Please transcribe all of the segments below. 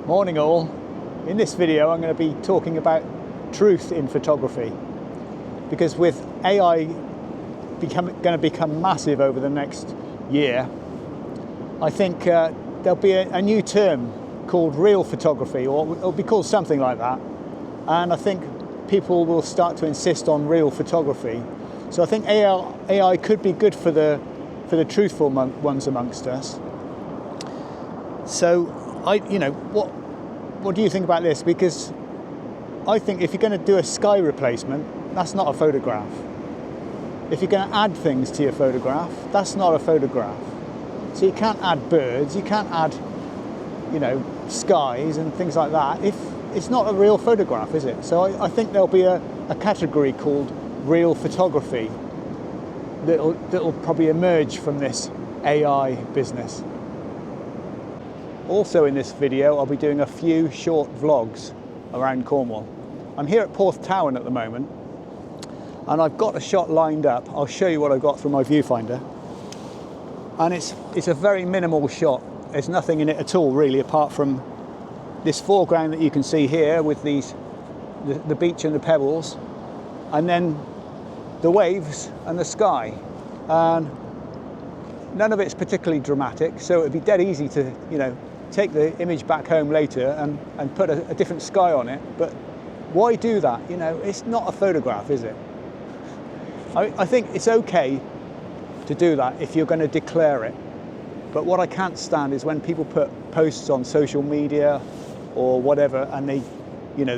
Morning all. In this video I'm going to be talking about truth in photography, because with AI going to become massive over the next year, I think there'll be a new term called real photography, or it'll be called something like that, and I think people will start to insist on real photography. So I think AI could be good for the truthful ones amongst us. So what do you think about this? Because I think if you're going to do a sky replacement, that's not a photograph. If you're going to add things to your photograph, that's not a photograph. So you can't add birds, you can't add, skies and things like that. If it's not a real photograph, is it? So I think there'll be a category called real photography that'll probably emerge from this AI business. Also in this video, I'll be doing a few short vlogs around Cornwall. I'm here at Porthtowan at the moment, and I've got a shot lined up. I'll show you what I've got through my viewfinder. And it's a very minimal shot. There's nothing in it at all, really, apart from this foreground that you can see here with the beach and the pebbles, and then the waves and the sky. And none of it's particularly dramatic, so it'd be dead easy to, take the image back home later and put a different sky on it. But why do that? It's not a photograph, is it? I think it's okay to do that if you're going to declare it. But what I can't stand is when people put posts on social media or whatever, and they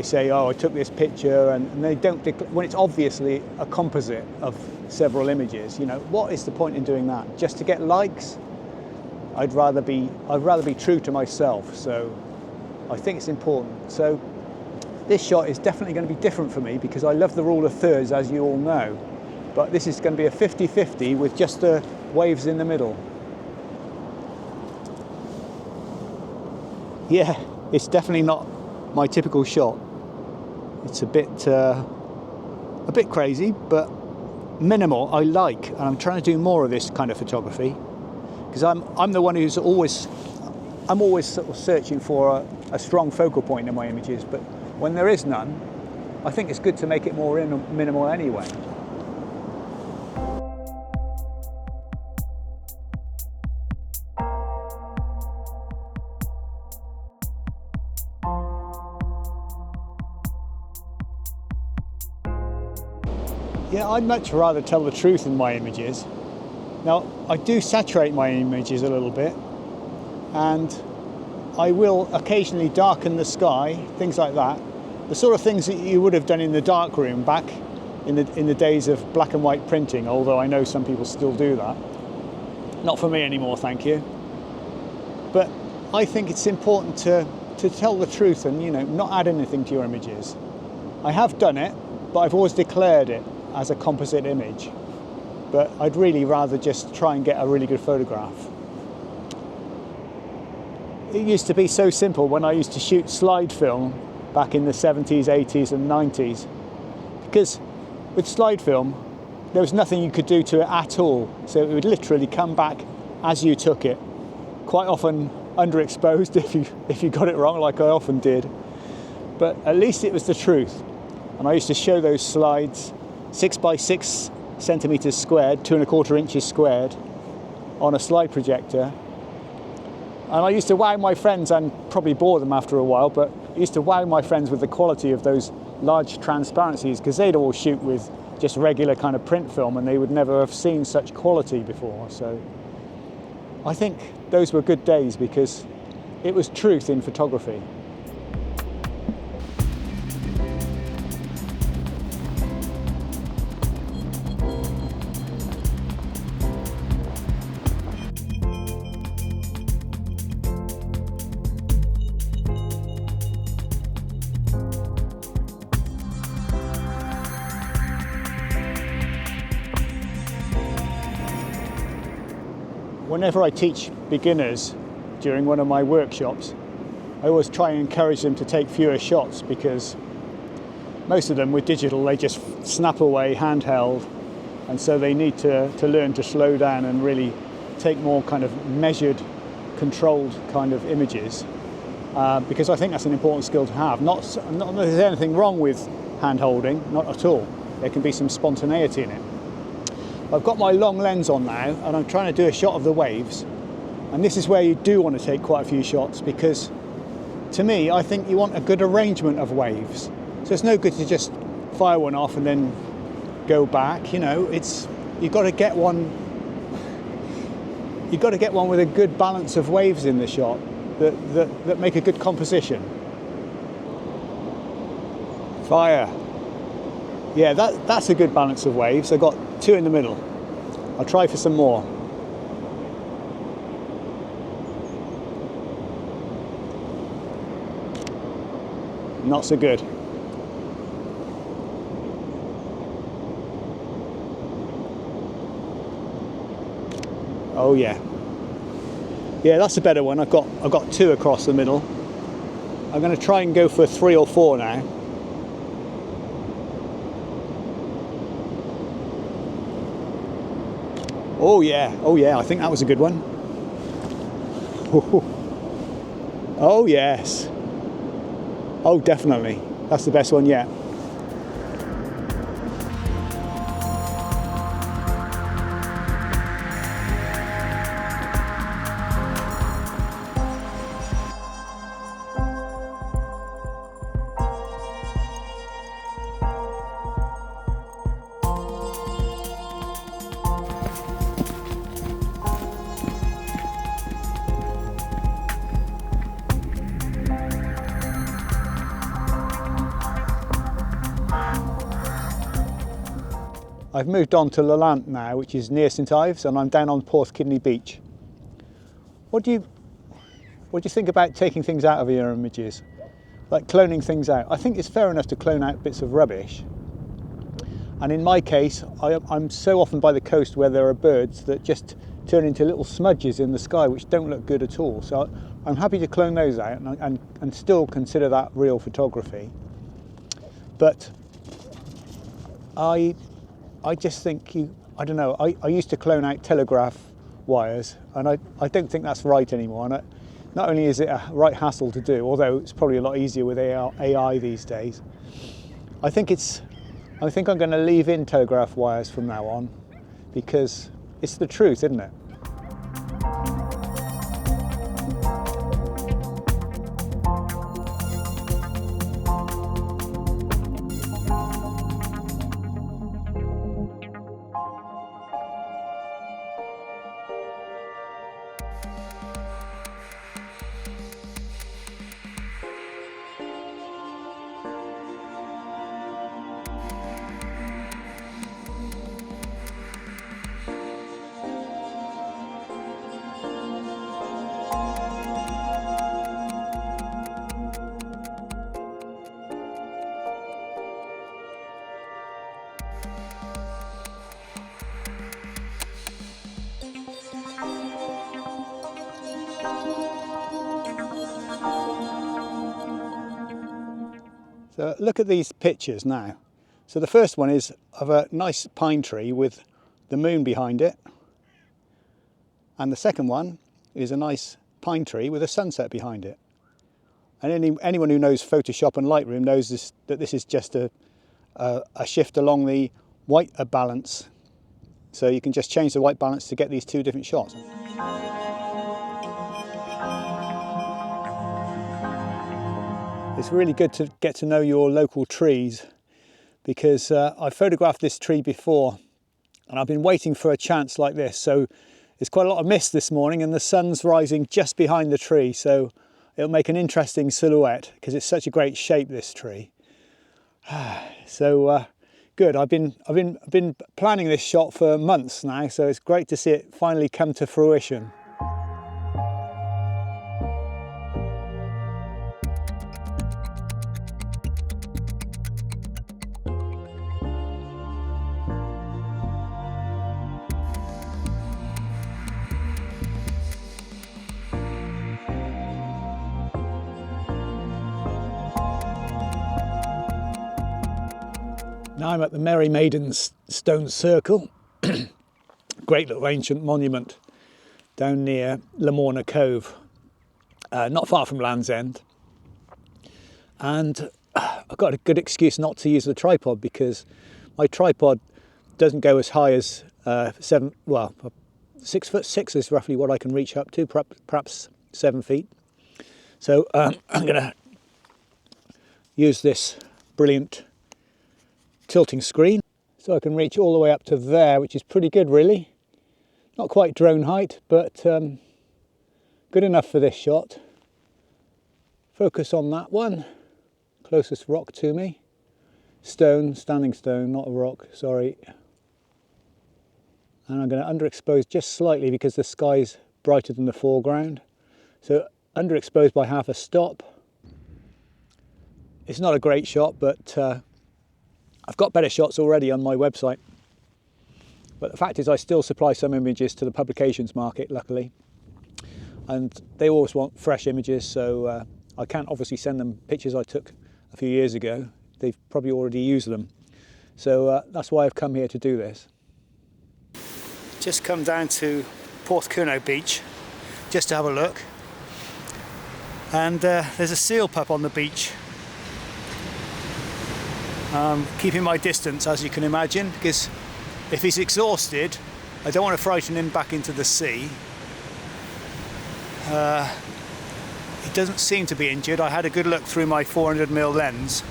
say, oh, I took this picture, and they don't when it's obviously a composite of several images. What is the point in doing that? Just to get likes? I'd rather be true to myself. So I think it's important. So this shot is definitely going to be different for me, because I love the rule of thirds, as you all know. But this is going to be a 50-50 with just the waves in the middle. Yeah, it's definitely not my typical shot. It's a bit crazy, but minimal. I like, and I'm trying to do more of this kind of photography, because I'm the one who's always sort of searching for a strong focal point in my images. But when there is none, I think it's good to make it more minimal anyway. Yeah, I'd much rather tell the truth in my images. Now, I do saturate my images a little bit, and I will occasionally darken the sky, things like that. The sort of things that you would have done in the darkroom back in the days of black and white printing, although I know some people still do that. Not for me anymore, thank you. But I think it's important to tell the truth and, not add anything to your images. I have done it, but I've always declared it as a composite image. But I'd really rather just try and get a really good photograph. It used to be so simple when I used to shoot slide film back in the 70s, 80s and 90s. Because with slide film, there was nothing you could do to it at all. So it would literally come back as you took it. Quite often underexposed if you got it wrong, like I often did. But at least it was the truth. And I used to show those slides 6 by 6 centimeters squared, 2 1/4 inches squared, on a slide projector. And I used to wow my friends, and probably bore them after a while, but I used to wow my friends with the quality of those large transparencies, because they'd all shoot with just regular kind of print film and they would never have seen such quality before. So I think those were good days, because it was truth in photography. Whenever I teach beginners during one of my workshops, I always try and encourage them to take fewer shots, because most of them with digital, they just snap away handheld, and so they need to learn to slow down and really take more kind of measured, controlled kind of images. because I think that's an important skill to have. Not that there's anything wrong with hand holding, not at all. There can be some spontaneity in it. I've got my long lens on now and I'm trying to do a shot of the waves, and this is where you do want to take quite a few shots, because to me I think you want a good arrangement of waves. So it's no good to just fire one off and then go back, you know. You've got to get one with a good balance of waves in the shot that make a good composition. Fire. Yeah, that's a good balance of waves. I've got two in the middle. I'll try for some more. Not so good. Oh yeah. Yeah, that's a better one. I've got two across the middle. I'm going to try and go for 3 or 4 now. Oh yeah, I think that was a good one. Oh yes. Oh, definitely. That's the best one yet. I've moved on to Lelant now, which is near St Ives, and I'm down on Porthkidney Beach. What do you think about taking things out of your images, like cloning things out? I think it's fair enough to clone out bits of rubbish. And in my case, I'm so often by the coast where there are birds that just turn into little smudges in the sky, which don't look good at all. So I'm happy to clone those out and still consider that real photography. But I just think I don't know, I used to clone out telegraph wires, and I don't think that's right anymore. And not only is it a right hassle to do, although it's probably a lot easier with AI these days, I think I'm going to leave in telegraph wires from now on, because it's the truth, isn't it? So look at these pictures now. So the first one is of a nice pine tree with the moon behind it. And the second one is a nice pine tree with a sunset behind it. And anyone who knows Photoshop and Lightroom knows that this is just a shift along the white balance. So you can just change the white balance to get these two different shots. It's really good to get to know your local trees, because I photographed this tree before and I've been waiting for a chance like this. So there's quite a lot of mist this morning and the sun's rising just behind the tree, so it'll make an interesting silhouette because it's such a great shape, this tree. So good. I've been planning this shot for months now, so it's great to see it finally come to fruition. Now I'm at the Merry Maidens Stone Circle, great little ancient monument down near Lamorna Cove. not far from Land's End. And I've got a good excuse not to use the tripod because my tripod doesn't go as high as 6'6" is roughly what I can reach up to, perhaps 7 feet. So I'm going to use this brilliant tilting screen so I can reach all the way up to there, which is pretty good really. Not quite drone height, but good enough for this shot. Focus on that one, closest rock to me. Stone, standing stone, not a rock, sorry. And I'm going to underexpose just slightly because the sky's brighter than the foreground. So underexpose by half a stop. It's not a great shot, but I've got better shots already on my website. But the fact is I still supply some images to the publications market, luckily. And they always want fresh images, so I can't obviously send them pictures I took a few years ago. They've probably already used them. So that's why I've come here to do this. Just come down to Porthcurno Beach just to have a look. And there's a seal pup on the beach. Keeping my distance, as you can imagine, because if he's exhausted, I don't want to frighten him back into the sea. He doesn't seem to be injured. I had a good look through my 400mm lens.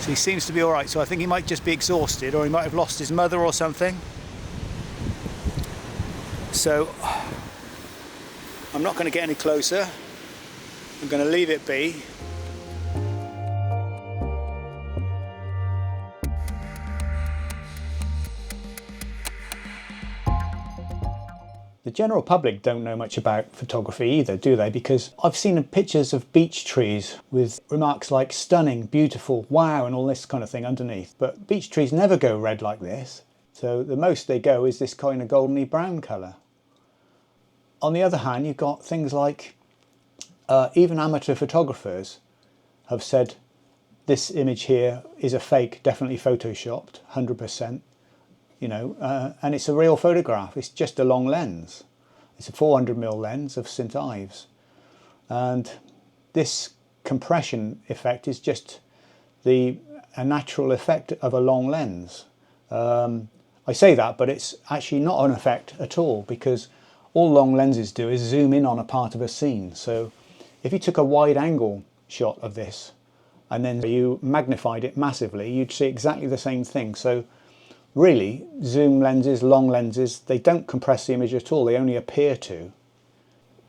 So he seems to be alright, so I think he might just be exhausted, or he might have lost his mother or something. So I'm not going to get any closer. I'm going to leave it be. The general public don't know much about photography either, do they? Because I've seen pictures of beech trees with remarks like stunning, beautiful, wow, and all this kind of thing underneath. But beech trees never go red like this. So the most they go is this kind of goldeny brown colour. On the other hand, you've got things like even amateur photographers have said this image here is a fake, definitely photoshopped, 100%. You know, and it's a real photograph. It's just a long lens. It's a 400mm lens of St. Ives, and this compression effect is just a natural effect of a long lens. I say that, but it's actually not an effect at all, because all long lenses do is zoom in on a part of a scene. So if you took a wide angle shot of this and then you magnified it massively, you'd see exactly the same thing. So really, zoom lenses, long lenses, they don't compress the image at all, they only appear to.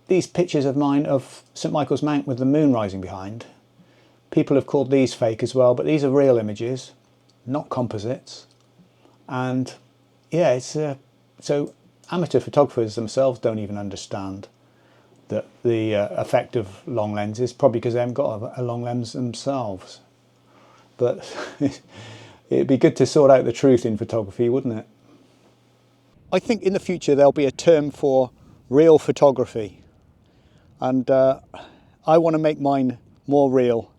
These pictures of mine of St. Michael's Mount with the moon rising behind, people have called these fake as well, but these are real images, not composites. And yeah, it's so amateur photographers themselves don't even understand that the effect of long lenses, probably because they haven't got a long lens themselves. But it'd be good to sort out the truth in photography, wouldn't it? I think in the future there'll be a term for real photography, and I want to make mine more real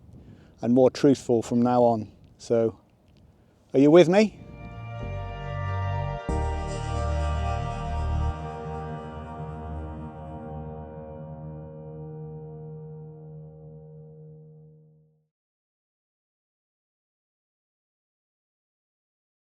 and more truthful from now on. So, are you with me?